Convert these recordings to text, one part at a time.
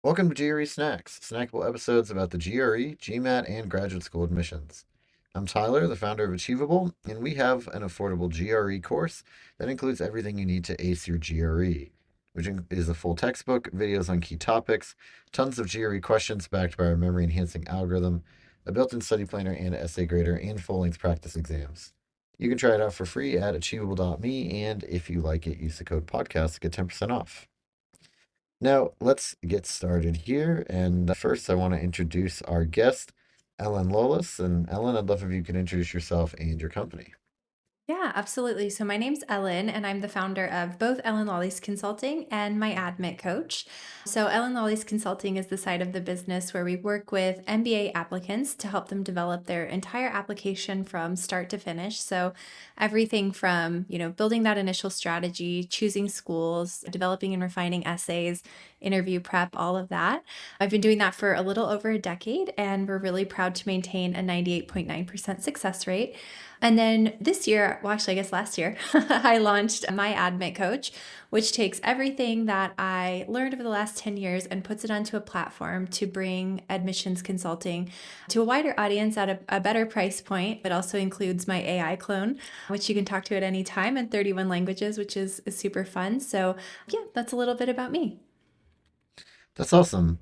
Welcome to GRE Snacks, snackable episodes about the GRE, GMAT, and graduate school admissions. I'm Tyler, the founder of Achievable, and we have an affordable GRE course that includes everything you need to ace your GRE, which is a full textbook, videos on key topics, tons of GRE questions backed by our memory enhancing algorithm, a built in study planner and essay grader, and full length practice exams. You can try it out for free at achievable.me, and if you like it, use the code podcast to get 10% off. Now, let's get started here. And first, I want to introduce our guest, Ellin Lolis. And Ellin, I'd love if you could introduce yourself and your company. Yeah, absolutely. So my name's Ellin, and I'm the founder of both Ellin Lolis Consulting and my admit coach. So Ellin Lolis Consulting is the side of the business where we work with MBA applicants to help them develop their entire application from start to finish. So everything from, building that initial strategy, choosing schools, developing and refining essays, interview prep, all of that. I've been doing that for a little over a decade, and we're really proud to maintain a 98.9% success rate. And then this year, well, actually, I guess last year, I launched my admit coach, which takes everything that I learned over the last 10 years and puts it onto a platform to bring admissions consulting to a wider audience at a better price point. It also includes my AI clone, which you can talk to at any time in 31 languages, which is super fun. So, yeah, that's a little bit about me. That's awesome.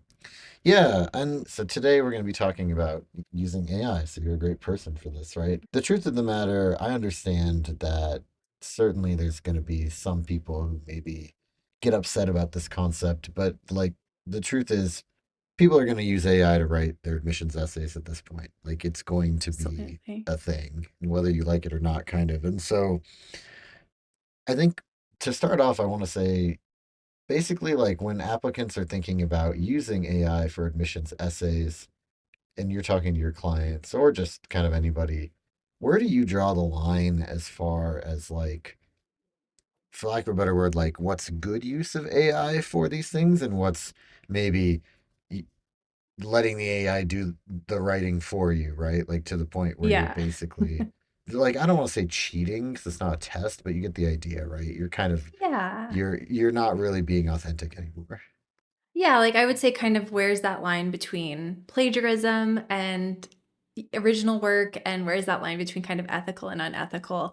Yeah, and so today we're going to be talking about using AI. So you're a great person for this, right? The truth of the matter, I understand that certainly there's going to be some people who maybe get upset about this concept, but like the truth is, people are going to use AI to write their admissions essays at this point. Like it's going to be Absolutely. a thing, whether you like it or not, kind of. And so I think to start off, I want to say basically, like when applicants are thinking about using AI for admissions essays, and you're talking to your clients or just kind of anybody, where do you draw the line as far as like, for lack of a better word, like what's good use of AI for these things and what's maybe letting the AI do the writing for you, right? Like to the point where you're Yeah. basically like I don't want to say cheating because it's not a test, but you get the idea, right? You're kind of Yeah. you're not really being authentic anymore. Yeah, like I would say kind of where's that line between plagiarism and original work, and where's that line between kind of ethical and unethical?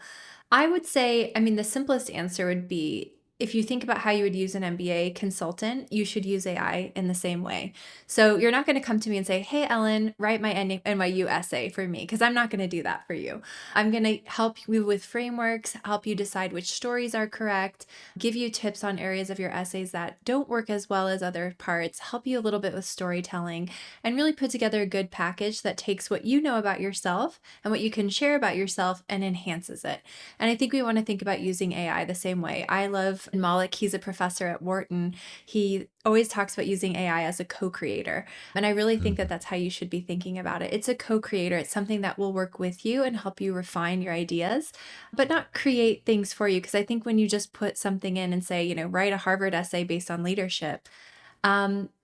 I would say, I mean, the simplest answer would be if you think about how you would use an MBA consultant, you should use AI in the same way. So you're not going to come to me and say, "Hey, Ellen, write my NYU essay for me," because I'm not going to do that for you. I'm going to help you with frameworks, help you decide which stories are correct, give you tips on areas of your essays that don't work as well as other parts, help you a little bit with storytelling, and really put together a good package that takes what you know about yourself and what you can share about yourself and enhances it. And I think we want to think about using AI the same way. I love Malik, he's a professor at Wharton. He always talks about using AI as a co creator. And I really think that Mhm. that's how you should be thinking about it. It's a co creator, it's something that will work with you and help you refine your ideas, but not create things for you. Because I think when you just put something in and say, write a Harvard essay based on leadership,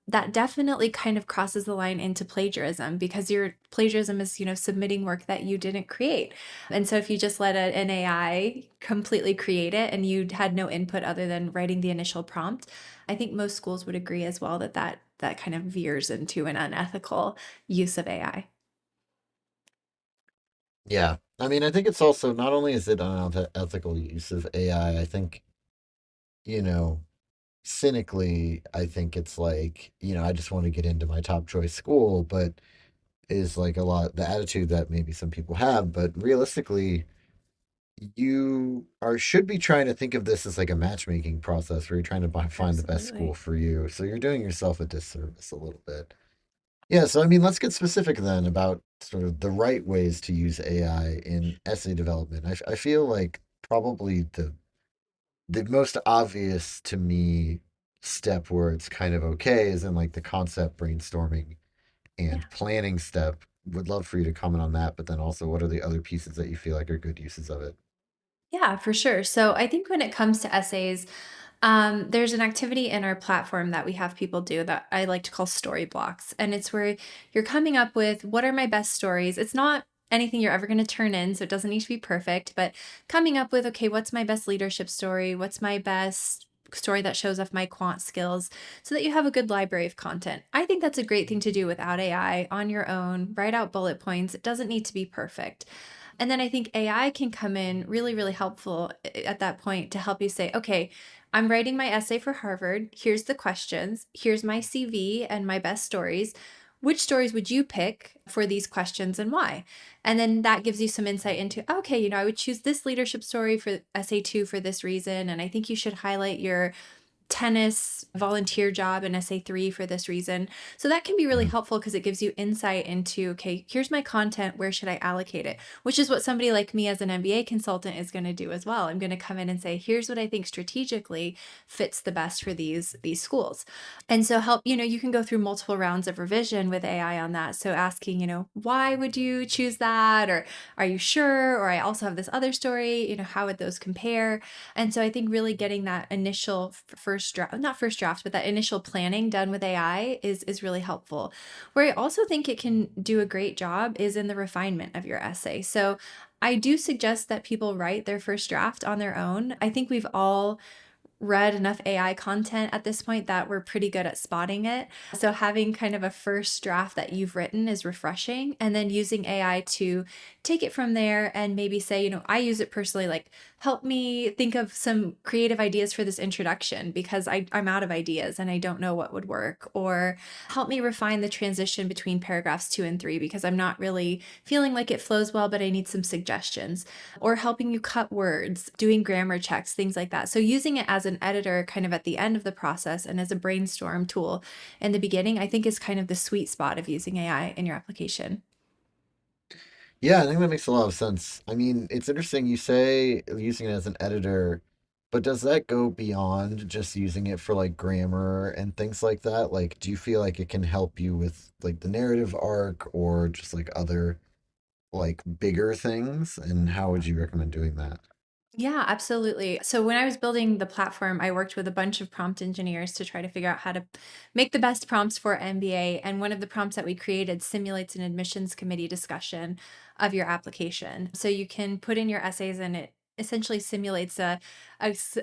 that definitely kind of crosses the line into plagiarism because your plagiarism is, submitting work that you didn't create. And so if you just let an AI completely create it and you had no input other than writing the initial prompt, I think most schools would agree as well that that kind of veers into an unethical use of AI. Yeah. I mean, I think it's also not only is it an unethical use of AI, I think, you know, cynically, I think it's like, I just want to get into my top choice school, but is like a lot the attitude that maybe some people have. But realistically, you are should be trying to think of this as like a matchmaking process where you're trying to find the best school Absolutely. for you. So you're doing yourself a disservice a little bit. Yeah, so I mean, let's get specific then about sort of the right ways to use AI in essay development. I feel like probably the most obvious to me step where it's kind of okay is in like the concept brainstorming Yeah. and planning step. Would love for you to comment on that, but then also what are the other pieces that you feel like are good uses of it? Yeah, for sure. So I think when it comes to essays, there's an activity in our platform that we have people do that I like to call story blocks. And it's where you're coming up with what are my best stories. It's not anything you're ever going to turn in, so it doesn't need to be perfect, but coming up with, okay, what's my best leadership story? What's my best story that shows off my quant skills so that you have a good library of content. I think that's a great thing to do without AI on your own. Write out bullet points. It doesn't need to be perfect. And then I think AI can come in really, really helpful at that point to help you say, okay, I'm writing my essay for Harvard. Here's the questions. Here's my CV and my best stories. Which stories would you pick for these questions and why? And then that gives you some insight into, okay, I would choose this leadership story for essay 2 for this reason. And I think you should highlight your tennis volunteer job in essay 3 for this reason. So that can be really Mhm. helpful because it gives you insight into, okay, here's my content, where should I allocate it? Which is what somebody like me as an MBA consultant is going to do as well. I'm going to come in and say, here's what I think strategically fits the best for these schools. And so you can go through multiple rounds of revision with AI on that. So asking, why would you choose that? Or are you sure? Or I also have this other story, how would those compare? And so I think really getting that initial first draft, not first draft, but that initial planning done with AI is really helpful. Where I also think it can do a great job is in the refinement of your essay. So I do suggest that people write their first draft on their own. I think we've all read enough AI content at this point that we're pretty good at spotting it. So having kind of a first draft that you've written is refreshing, and then using AI to take it from there and maybe say, I use it personally, like, help me think of some creative ideas for this introduction because I'm out of ideas and I don't know what would work. Or help me refine the transition between paragraphs 2 and 3 because I'm not really feeling like it flows well, but I need some suggestions. Or helping you cut words, doing grammar checks, things like that. So using it as an editor kind of at the end of the process and as a brainstorm tool in the beginning, I think is kind of the sweet spot of using AI in your application. Yeah, I think that makes a lot of sense. I mean, it's interesting you say using it as an editor, but does that go beyond just using it for like grammar and things like that? Like, do you feel like it can help you with like the narrative arc or just like other like bigger things? And how would you recommend doing that? Yeah, absolutely. So when I was building the platform, I worked with a bunch of prompt engineers to try to figure out how to make the best prompts for MBA. And one of the prompts that we created simulates an admissions committee discussion of your application. So you can put in your essays and it essentially simulates a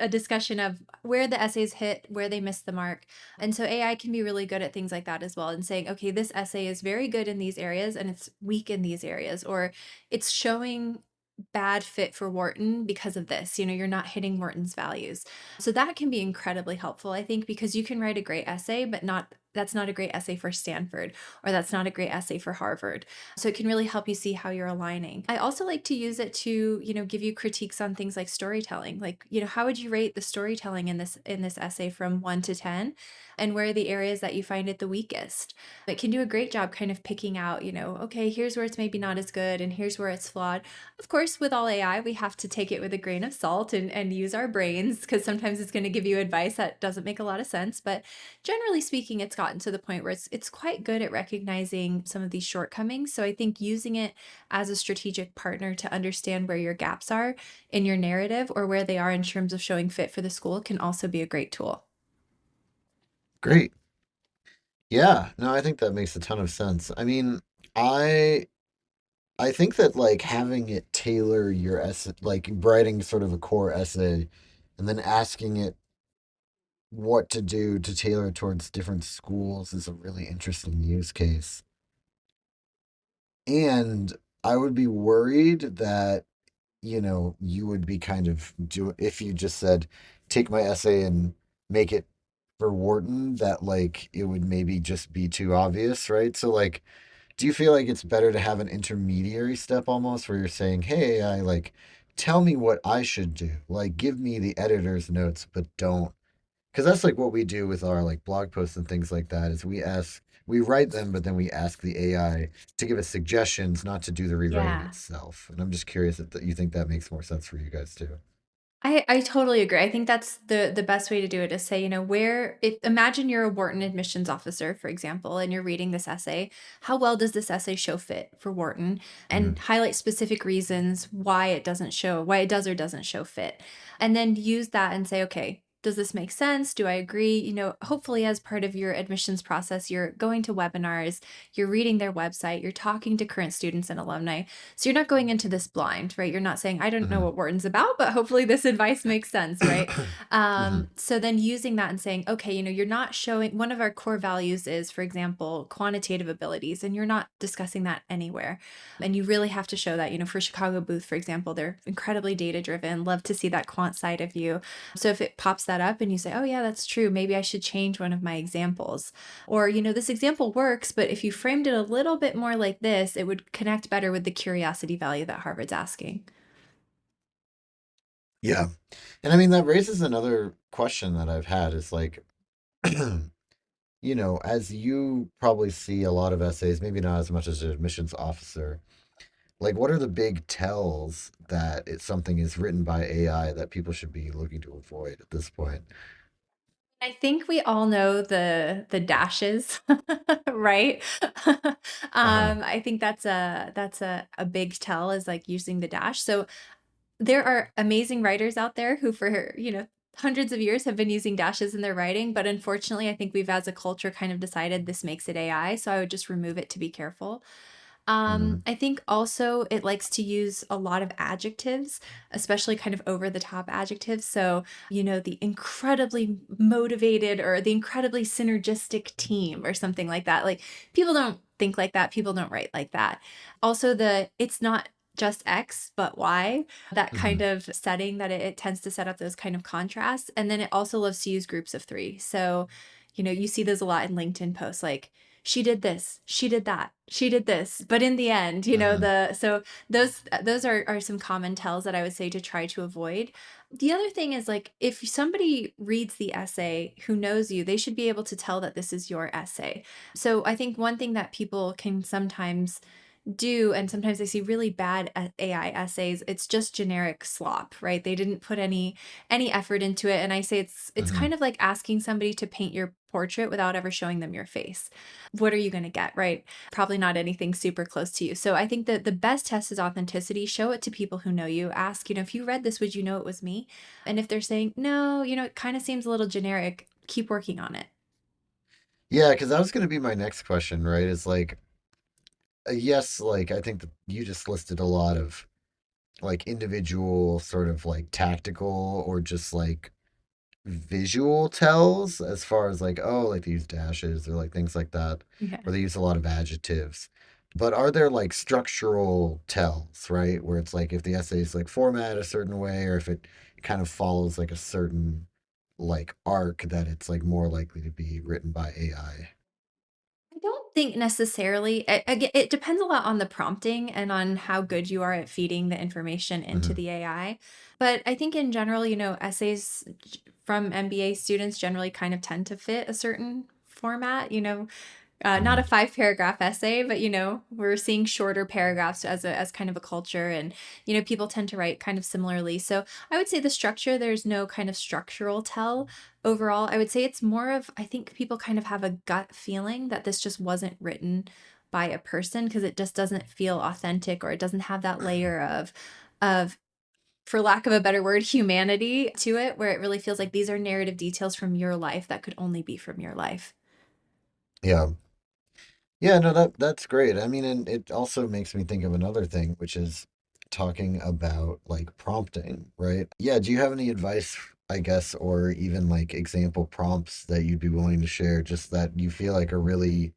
discussion of where the essays hit, where they missed the mark. And so AI can be really good at things like that as well and saying, okay, this essay is very good in these areas and it's weak in these areas, or it's showing bad fit for Wharton because of this. You're not hitting Wharton's values. So that can be incredibly helpful, I think, because you can write a great essay, but that's not a great essay for Stanford, or that's not a great essay for Harvard. So it can really help you see how you're aligning. I also like to use it to, give you critiques on things like storytelling. Like, how would you rate the storytelling in this essay from 1 to 10? And where are the areas that you find it the weakest? It can do a great job kind of picking out, okay, here's where it's maybe not as good and here's where it's flawed. Of course, with all AI, we have to take it with a grain of salt and use our brains because sometimes it's going to give you advice that doesn't make a lot of sense. But generally speaking, it's gotten to the point where it's quite good at recognizing some of these shortcomings. So I think using it as a strategic partner to understand where your gaps are in your narrative or where they are in terms of showing fit for the school can also be a great tool. Great. Yeah, no, I think that makes a ton of sense. I mean, I I think that like having it tailor your essay, like writing sort of a core essay and then asking it what to do to tailor towards different schools is a really interesting use case. And I would be worried that, you would be kind of do if you just said, take my essay and make it for Wharton, that like it would maybe just be too obvious, right? So like, do you feel like it's better to have an intermediary step almost where you're saying, hey, I like tell me what I should do. Like give me the editor's notes, but don't, because that's like what we do with our like blog posts and things like that is we write them, but then we ask the AI to give us suggestions, not to do the rewriting Yeah. itself. And I'm just curious if you think that makes more sense for you guys too. I totally agree. I think that's the best way to do it is say, imagine you're a Wharton admissions officer, for example, and you're reading this essay. How well does this essay show fit for Wharton? Mm-hmm. And highlight specific reasons why it does or doesn't show fit. And then use that and say, okay, does this make sense? Do I agree? Hopefully, as part of your admissions process, you're going to webinars, you're reading their website, you're talking to current students and alumni. So you're not going into this blind, right? You're not saying, I don't know Hmm. what Wharton's about, but hopefully this advice makes sense, right? Hmm. So then using that and saying, okay, you're not showing one of our core values is, for example, quantitative abilities, and you're not discussing that anywhere. And you really have to show that, for Chicago Booth, for example, they're incredibly data driven, love to see that quant side of you. So if it pops that up and you say, oh, yeah, that's true, maybe I should change one of my examples. Or, this example works, but if you framed it a little bit more like this, it would connect better with the curiosity value that Harvard's asking. Yeah. And I mean, that raises another question that I've had is like, as you probably see a lot of essays, maybe not as much as an admissions officer, like what are the big tells that something is written by AI that people should be looking to avoid at this point? I think we all know the dashes, right? Uh-huh. I think that's a big tell is like using the dash. So there are amazing writers out there who for, hundreds of years have been using dashes in their writing, but unfortunately, I think we've as a culture kind of decided this makes it AI, so I would just remove it to be careful. Hmm. I think also it likes to use a lot of adjectives, especially kind of over the top adjectives. So, the incredibly motivated or the incredibly synergistic team or something like that. Like people don't think like that. People don't write like that. Also, it's not just X, but Y, that Hmm. kind of setting that it tends to set up those kind of contrasts. And then it also loves to use groups of three. So, you see those a lot in LinkedIn posts like, she did this, she did that, she did this, but in the end, Hmm. those are some common tells that I would say to try to avoid. The other thing is like if somebody reads the essay who knows you, they should be able to tell that this is your essay. So I think one thing that people can sometimes do, and sometimes I see really bad AI essays, it's just generic slop, right? They didn't put any effort into it, and I say it's Hmm. kind of like asking somebody to paint your portrait without ever showing them your face. What are you going to get, right? Probably not anything super close to you. So I think that the best test is authenticity. Show it to people who know you. Ask, if you read this, would you know it was me? And if they're saying no, it kind of seems a little generic, keep working on it. Yeah, because that was going to be my next question, right? Is like, yes, like I think that you just listed a lot of like individual sort of like tactical or just like visual tells as far as like, oh, like they use dashes or like things like that, Yeah. or they use a lot of adjectives. But are there like structural tells, right? Where it's like if the essay is like format a certain way, or if it kind of follows like a certain like arc that it's like more likely to be written by AI. I don't think necessarily. It depends a lot on the prompting and on how good you are at feeding the information into Hmm. the AI. But I think in general, essays from MBA students generally kind of tend to fit a certain format. Not a Hmm. 5 paragraph essay, but we're seeing shorter paragraphs as kind of a culture, and people tend to write kind of similarly. So I would say the structure, there's no kind of structural tell overall. I would say it's more of, I think people kind of have a gut feeling that this just wasn't written by a person because it just doesn't feel authentic, or it doesn't have that layer of for lack of a better word, humanity to it, where it really feels like these are narrative details from your life that could only be from your life. Yeah. Yeah, no, that's great. I mean, and it also makes me think of another thing, which is talking about like prompting, right? Yeah, do you have any advice, I guess, or even like example prompts that you'd be willing to share, just that you feel like are really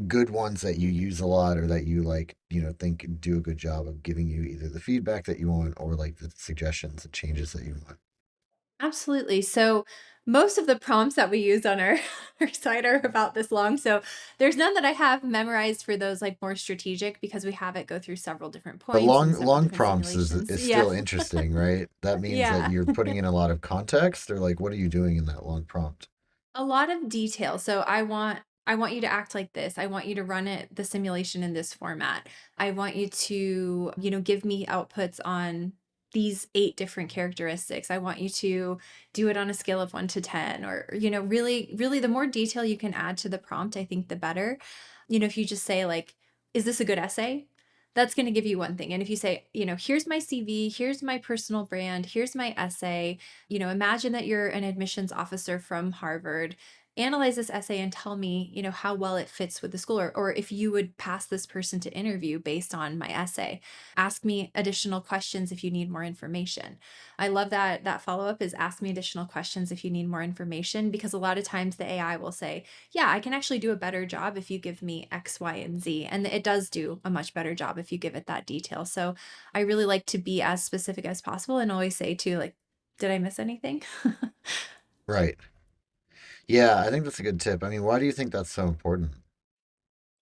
good ones that you use a lot or that you like, think do a good job of giving you either the feedback that you want or like the suggestions and changes that you want? Absolutely. So most of the prompts that we use on our, our site are about this long. So there's none that I have memorized for those like more strategic because we have it go through several different But points and long several long different prompts is simulations. is Yeah. still interesting, right? That means that Yeah. you're putting in a lot of context or like what are you doing in that long prompt? A lot of detail. So I want you to act like this. I want you to run the simulation in this format. I want you to, give me outputs on these 8 different characteristics. I want you to do it on a scale of 1 to 10, or, really really the more detail you can add to the prompt, I think the better. If you just say like, is this a good essay? that's going to give you one thing. And if you say, here's my CV, here's my personal brand, here's my essay, imagine that you're an admissions officer from Harvard. Analyze this essay and tell me, how well it fits with the school, or if you would pass this person to interview based on my essay. Ask me additional questions if you need more information. I love that follow-up is ask me additional questions if you need more information, because a lot of times the AI will say, yeah, I can actually do a better job if you give me X, Y, and Z. And it does do a much better job if you give it that detail. So I really like to be as specific as possible and always say too, like, did I miss anything? Right. Yeah, I think that's a good tip. I mean, why do you think that's so important?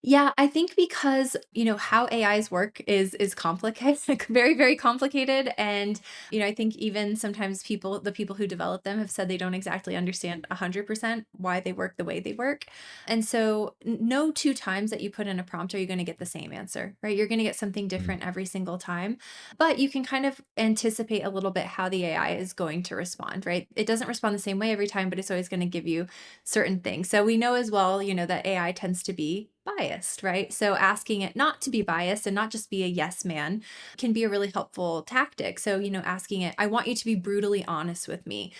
Yeah, I think because, how AIs work is complicated, like very, very complicated. And, I think even sometimes the people who develop them have said they don't exactly understand 100% why they work the way they work. And so no two times that you put in a prompt are you going to get the same answer, right? You're going to get something Mm. different every single time, but you can kind of anticipate a little bit how the AI is going to respond, right? It doesn't respond the same way every time, but it's always going to give you certain things. So we know as well, that AI tends to be biased, right? So asking it not to be biased and not just be a yes man can be a really helpful tactic. So, asking it, I want you to be brutally honest with me.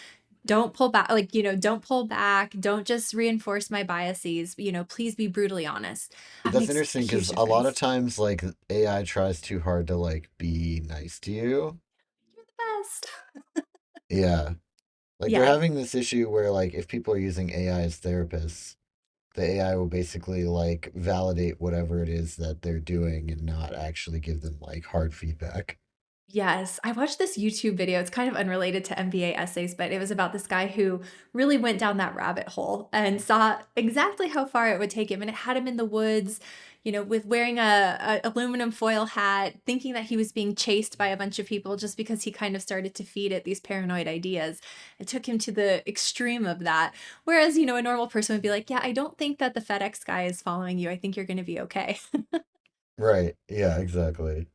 Don't pull back, like, don't pull back. Don't just reinforce my biases. Please be brutally honest. That That's makes a interesting huge because a lot of difference. times, like, AI tries too hard to like be nice to you. You're the best. Yeah. Like they're Yeah. having this issue where like if people are using AI as therapists, the AI will basically like validate whatever it is that they're doing and not actually give them like hard feedback. Yes, I watched this YouTube video. It's kind of unrelated to MBA essays, but it was about this guy who really went down that rabbit hole and saw exactly how far it would take him. And it had him in the woods, with wearing a aluminum foil hat, thinking that he was being chased by a bunch of people just because he kind of started to feed it these paranoid ideas. It took him to the extreme of that. Whereas, a normal person would be like, yeah, I don't think that the FedEx guy is following you. I think you're going to be okay. Right. Yeah, exactly.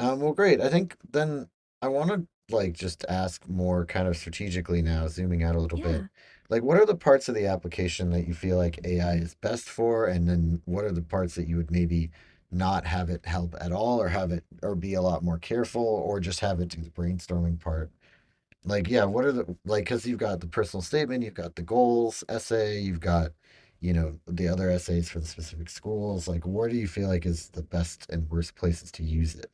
Well, great. I think then I want to like just ask more kind of strategically now, zooming out a little bit. Yeah. Like, what are the parts of the application that you feel like AI is best for, and then what are the parts that you would maybe not have it help at all, or have it, or be a lot more careful, or just have it do the brainstorming part? Like, yeah, what are the like? Because you've got the personal statement, you've got the goals essay, you've got, the other essays for the specific schools. Like, where do you feel like is the best and worst places to use it?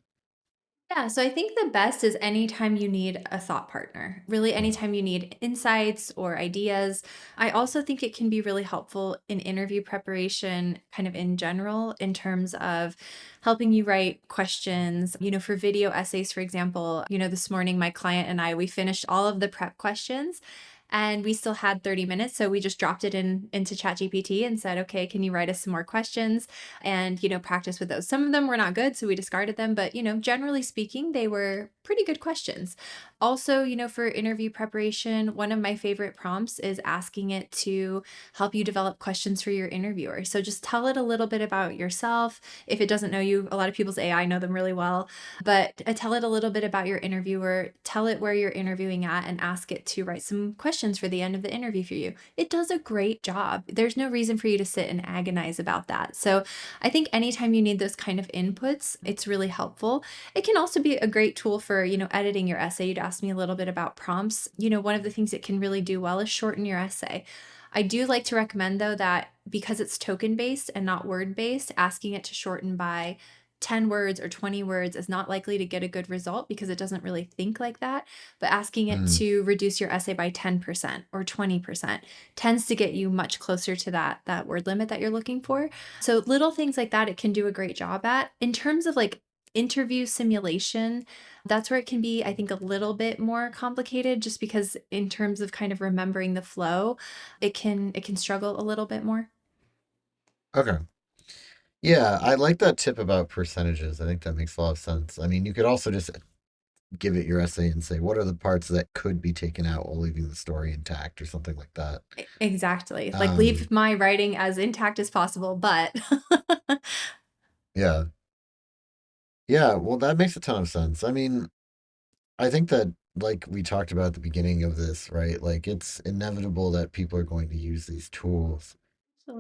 Yeah, so I think the best is anytime you need a thought partner, really Mm. anytime you need insights or ideas. I also think it can be really helpful in interview preparation, kind of in general, in terms of helping you write questions. For video essays, for example, this morning my client and we finished all of the prep questions and we still had 30 minutes. So we just dropped it into ChatGPT and said, okay, can you write us some more questions? And practice with those. Some of them were not good, so we discarded them, but generally speaking, they were pretty good questions. Also, for interview preparation, one of my favorite prompts is asking it to help you develop questions for your interviewer. So just tell it a little bit about yourself. If it doesn't know you, a lot of people's AI know them really well, but tell it a little bit about your interviewer, tell it where you're interviewing at, and ask it to write some questions for the end of the interview for you. It does a great job. There's no reason for you to sit and agonize about that. So I think anytime you need those kind of inputs, it's really helpful. It can also be a great tool for, editing your essay. You'd ask me a little bit about prompts. One of the things it can really do well is shorten your essay. I do like to recommend though that because it's token based and not word based, asking it to shorten by 10 words or 20 words is not likely to get a good result because it doesn't really think like that. But asking it Mm. to reduce your essay by 10% or 20% tends to get you much closer to that word limit that you're looking for. So little things like that it can do a great job at. In terms of like interview simulation, that's where it can be, I think, a little bit more complicated just because in terms of kind of remembering the flow, it can struggle a little bit more. Okay. Yeah, I like that tip about percentages. I think that makes a lot of sense. I mean, you could also just give it your essay and say, what are the parts that could be taken out while leaving the story intact or something like that. Exactly. Like Um, leave my writing as intact as possible, but yeah. Yeah, well, that makes a ton of sense. I mean, I think that, like we talked about at the beginning of this, right? Like, it's inevitable that people are going to use these tools.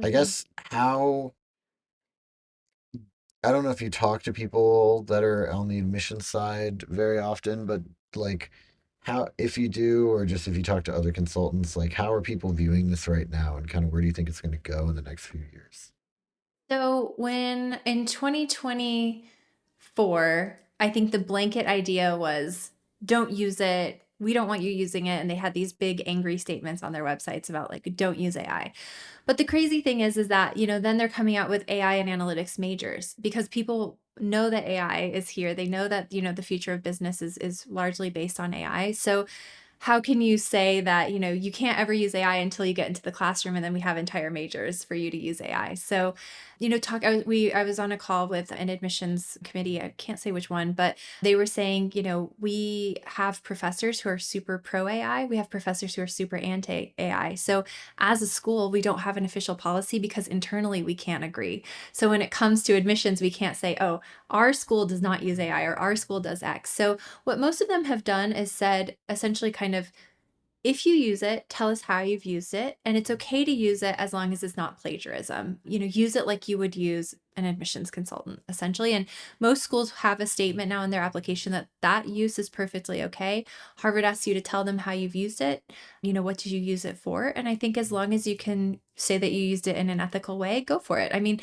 I absolutely. guess how I don't know if you talk to people that are on the admissions side very often, but like how, if you do, or just if you talk to other consultants, like how are people viewing this right now and kind of where do you think it's going to go in the next few years? So when in 2024, I think the blanket idea was don't use it. We don't want you using it. And they had these big angry statements on their websites about like, don't use AI. But the crazy thing is that, then they're coming out with AI and analytics majors because people know that AI is here. They know that, the future of business is largely based on AI. So how can you say that, you can't ever use AI until you get into the classroom and then we have entire majors for you to use AI. So, I was on a call with an admissions committee. I can't say which one, but they were saying, we have professors who are super pro AI. We have professors who are super anti AI. So as a school, we don't have an official policy because internally we can't agree. So when it comes to admissions, we can't say, oh, our school does not use AI or our school does X. So what most of them have done is said essentially kind of, if you use it, tell us how you've used it. And it's okay to use it as long as it's not plagiarism. Use it like you would use an admissions consultant, essentially. And most schools have a statement now in their application that that use is perfectly okay. Harvard asks you to tell them how you've used it. What did you use it for? And I think as long as you can say that you used it in an ethical way, go for it. I mean,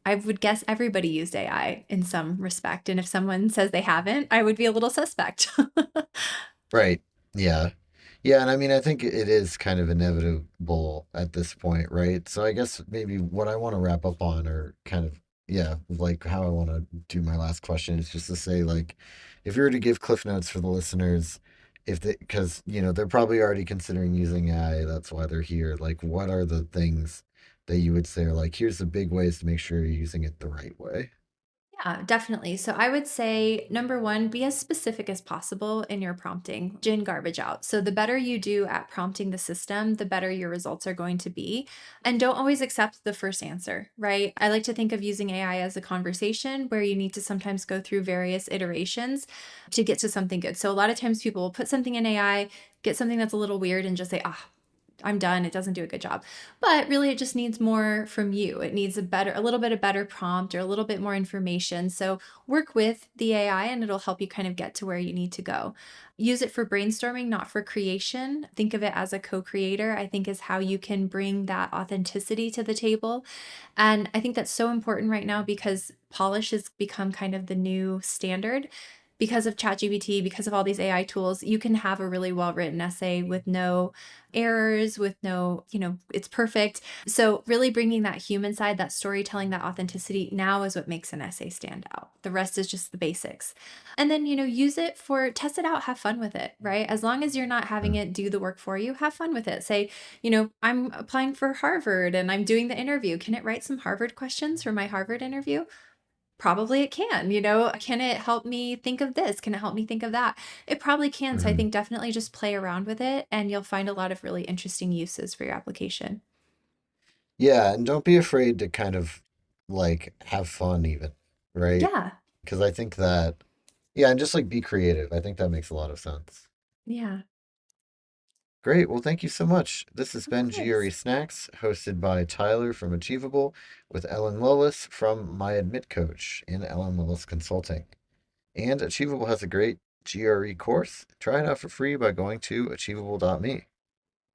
I would guess everybody used AI in some respect. And if someone says they haven't, I would be a little suspect. Right. Yeah. Yeah, and I mean, I think it is kind of inevitable at this point, right? So I guess maybe what I want to wrap up on, or kind of, yeah, like how I want to do my last question is just to say, like, if you were to give cliff notes for the listeners, if they, because, they're probably already considering using AI, that's why they're here. Like, what are the things that you would say are like, here's the big ways to make sure you're using it the right way? Yeah, definitely. So I would say number one, be as specific as possible in your prompting, gin garbage out. So the better you do at prompting the system, the better your results are going to be. And don't always accept the first answer, right? I like to think of using AI as a conversation where you need to sometimes go through various iterations to get to something good. So a lot of times people will put something in AI, get something that's a little weird, and just say, I'm done. It doesn't do a good job. But really, it just needs more from you. It needs a little bit of better prompt or a little bit more information. So work with the AI and it'll help you kind of get to where you need to go. Use it for brainstorming, not for creation. Think of it as a co creator, I think, is how you can bring that authenticity to the table. And I think that's so important right now because polish has become kind of the new standard. Because of ChatGPT, because of all these AI tools, you can have a really well written essay with no errors, with no, it's perfect. So, really bringing that human side, that storytelling, that authenticity now is what makes an essay stand out. The rest is just the basics. And then, use it for test it out, have fun with it, right? As long as you're not having Mm. it do the work for you, have fun with it. Say, I'm applying for Harvard and I'm doing the interview. Can it write some Harvard questions for my Harvard interview? Probably it can, can it help me think of this? Can it help me think of that? It probably can. So I Mhm. think definitely just play around with it and you'll find a lot of really interesting uses for your application. Yeah, and don't be afraid to kind of like have fun even, right? Yeah. Because I think that, yeah, and just like be creative. I think that makes a lot of sense. Yeah. Great. Well, thank you so much. This has Of been GRE course. Snacks, hosted by Tyler from Achievable with Ellin Lolis from My Admit Coach in Ellin Lolis Consulting. And Achievable has a great GRE course. Try it out for free by going to achievable.me.